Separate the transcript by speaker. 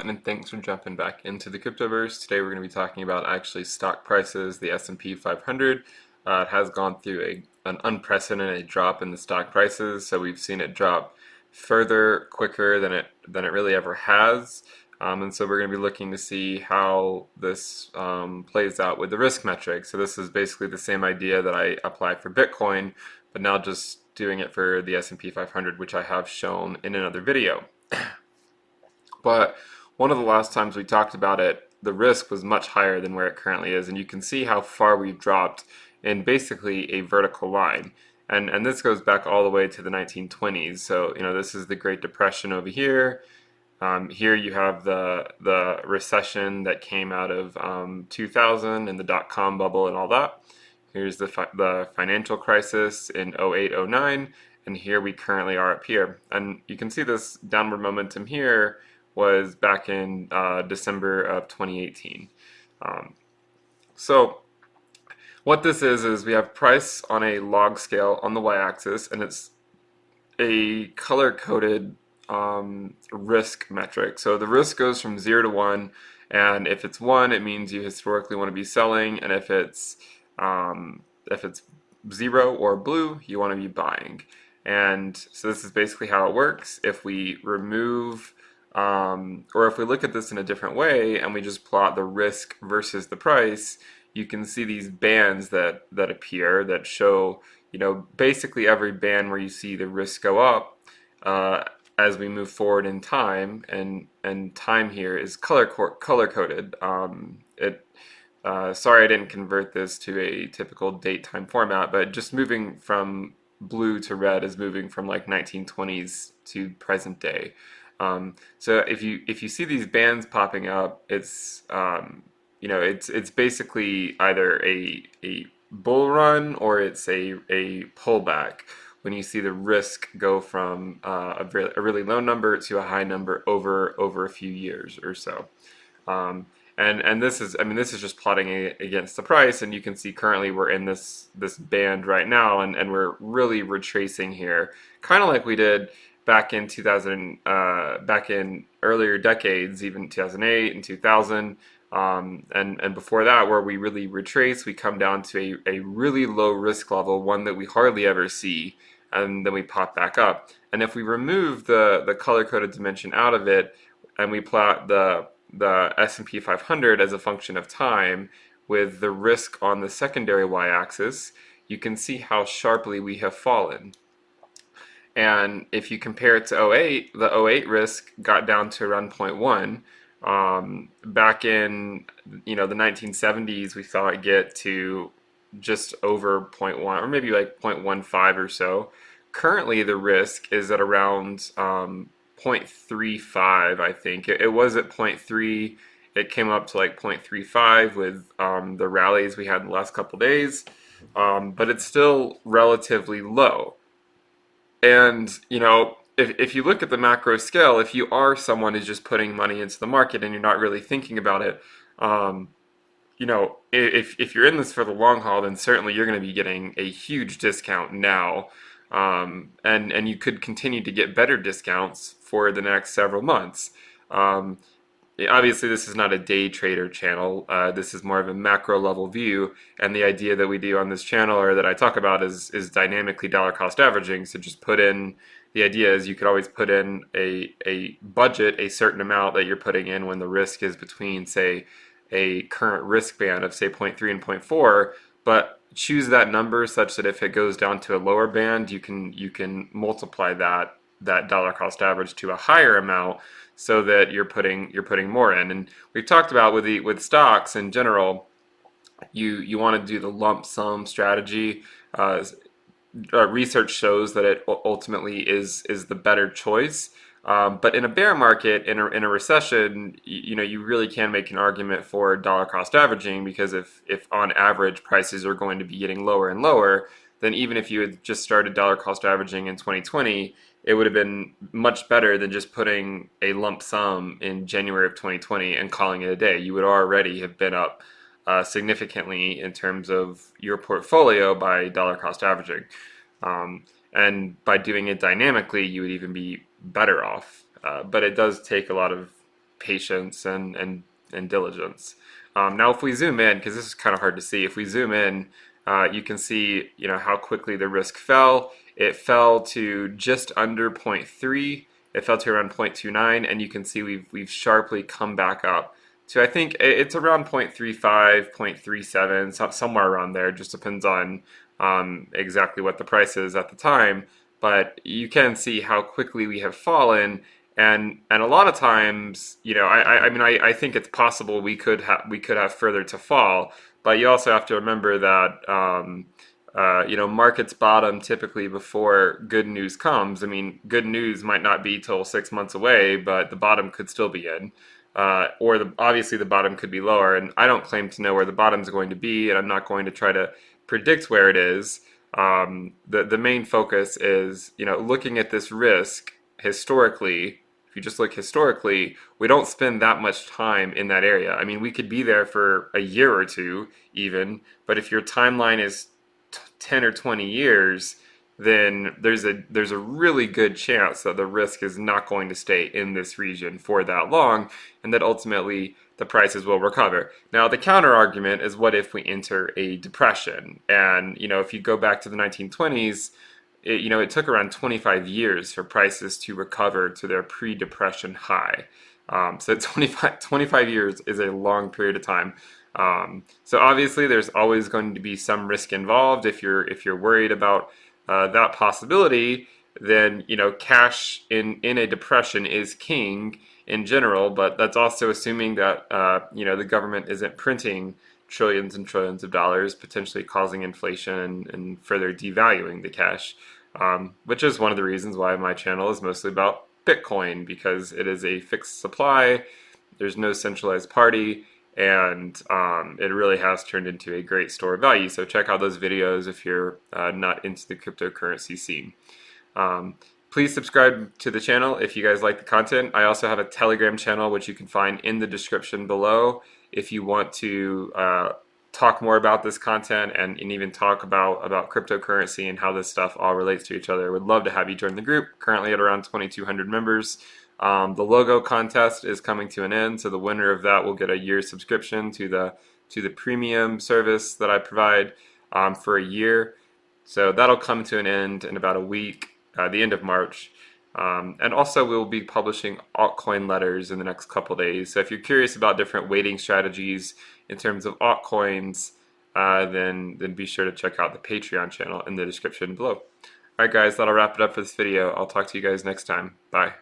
Speaker 1: And thanks for jumping back into the cryptoverse. Today we're going to be talking about actually stock prices, the S&P 500. It has gone through an unprecedented drop in the stock prices, so we've seen it drop further, quicker than it really ever has. And so we're going to be looking to see how this plays out with the risk metric. So this is basically the same idea that I applied for Bitcoin, but now just doing it for the S&P 500, which I have shown in another video. But one of the last times we talked about it, the risk was much higher than where it currently is, and you can see how far we've dropped in basically a vertical line. And this goes back all the way to the 1920s. So, this is the Great Depression over here. Here you have the recession that came out of 2000 and the dot-com bubble and all that. Here's the financial crisis in 08, 09, and here we currently are up here. And you can see this downward momentum here was back in December of 2018. So what this is we have price on a log scale on the y-axis, and it's a color-coded risk metric. So the risk goes from 0 to 1, and if it's 1, it means you historically want to be selling, and if it's 0 or blue, you want to be buying. And so this is basically how it works. If we remove or if we look at this in a different way and we just plot the risk versus the price, you can see these bands that appear that show, basically every band where you see the risk go up as we move forward in time, and time here is color coded. Sorry I didn't convert this to a typical date time format, but just moving from blue to red is moving from like 1920s to present day. So if you see these bands popping up, it's it's basically either a bull run or it's a pullback when you see the risk go from a really low number to a high number over a few years or so. And this is just plotting against the price, and you can see currently we're in this band right now, and we're really retracing here, kind of like we did back in back in earlier decades, even 2008 and 2000, and before that, where we really retrace, we come down to a really low risk level, one that we hardly ever see, and then we pop back up. And if we remove the color-coded dimension out of it, and we plot the S&P 500 as a function of time with the risk on the secondary y-axis, you can see how sharply we have fallen. And if you compare it to 08, the 08 risk got down to around 0.1. Back in the 1970s, we saw it get to just over 0.1, or maybe like 0.15 or so. Currently, the risk is at around 0.35, I think. It was at 0.3. It came up to like 0.35 with the rallies we had in the last couple days, but it's still relatively low. And, if you look at the macro scale, if you are someone who's just putting money into the market and you're not really thinking about it, if you're in this for the long haul, then certainly you're going to be getting a huge discount now. And you could continue to get better discounts for the next several months. Obviously, this is not a day trader channel. This is more of a macro level view, and the idea that we do on this channel, or that I talk about, is dynamically dollar cost averaging. So just put in, the idea is you could always put in a budget, a certain amount that you're putting in when the risk is between, say, a current risk band of say 0.3 and 0.4, but choose that number such that if it goes down to a lower band, you can multiply that dollar cost average to a higher amount, so that you're putting more in. And we've talked about with stocks in general, you want to do the lump sum strategy. Research shows that it ultimately is the better choice. But in a bear market, in a recession, you really can make an argument for dollar cost averaging, because if on average prices are going to be getting lower and lower, then even if you had just started dollar cost averaging in 2020, it would have been much better than just putting a lump sum in January of 2020 and calling it a day. You would already have been up significantly in terms of your portfolio by dollar cost averaging. And by doing it dynamically, you would even be better off. But it does take a lot of patience and diligence. Now, if we zoom in, because this is kind of hard to see, if we zoom in, you can see, how quickly the risk fell. It fell to just under zero point 0.3. It fell to around 0.29, and you can see we've sharply come back up to, I think it's around 0.35, 0.37, somewhere around there. It just depends on exactly what the price is at the time. But you can see how quickly we have fallen, and a lot of times, I think it's possible we could have further to fall, but you also have to remember that markets bottom typically before good news comes. I mean, good news might not be till 6 months away, but the bottom could still be in. Obviously the bottom could be lower, and I don't claim to know where the bottom is going to be, and I'm not going to try to predict where it is. The main focus is, looking at this risk historically. If you just look historically, we don't spend that much time in that area. I mean, we could be there for a year or two even, but if your timeline is 10 or 20 years, then there's a really good chance that the risk is not going to stay in this region for that long, and that ultimately the prices will recover. Now, the counter argument is, what if we enter a depression? And if you go back to the 1920s, it took around 25 years for prices to recover to their pre-depression high. So 25 years is a long period of time. So obviously there's always going to be some risk involved. If you're worried about that possibility, then cash in a depression is king in general, but that's also assuming that the government isn't printing trillions and trillions of dollars, potentially causing inflation and further devaluing the cash, which is one of the reasons why my channel is mostly about Bitcoin, because it is a fixed supply, there's no centralized party, and it really has turned into a great store of value. So check out those videos if you're not into the cryptocurrency scene. Please subscribe to the channel if you guys like the content. I also have a Telegram channel, which you can find in the description below if you want to talk more about this content and even talk about cryptocurrency and how this stuff all relates to each other. I would love to have you join the group, currently at around 2,200 members. The logo contest is coming to an end, so the winner of that will get a year's subscription to the premium service that I provide for a year. So that'll come to an end in about a week, the end of March. And also we'll be publishing altcoin letters in the next couple days. So if you're curious about different weighting strategies in terms of altcoins, then be sure to check out the Patreon channel in the description below. Alright guys, that'll wrap it up for this video. I'll talk to you guys next time. Bye.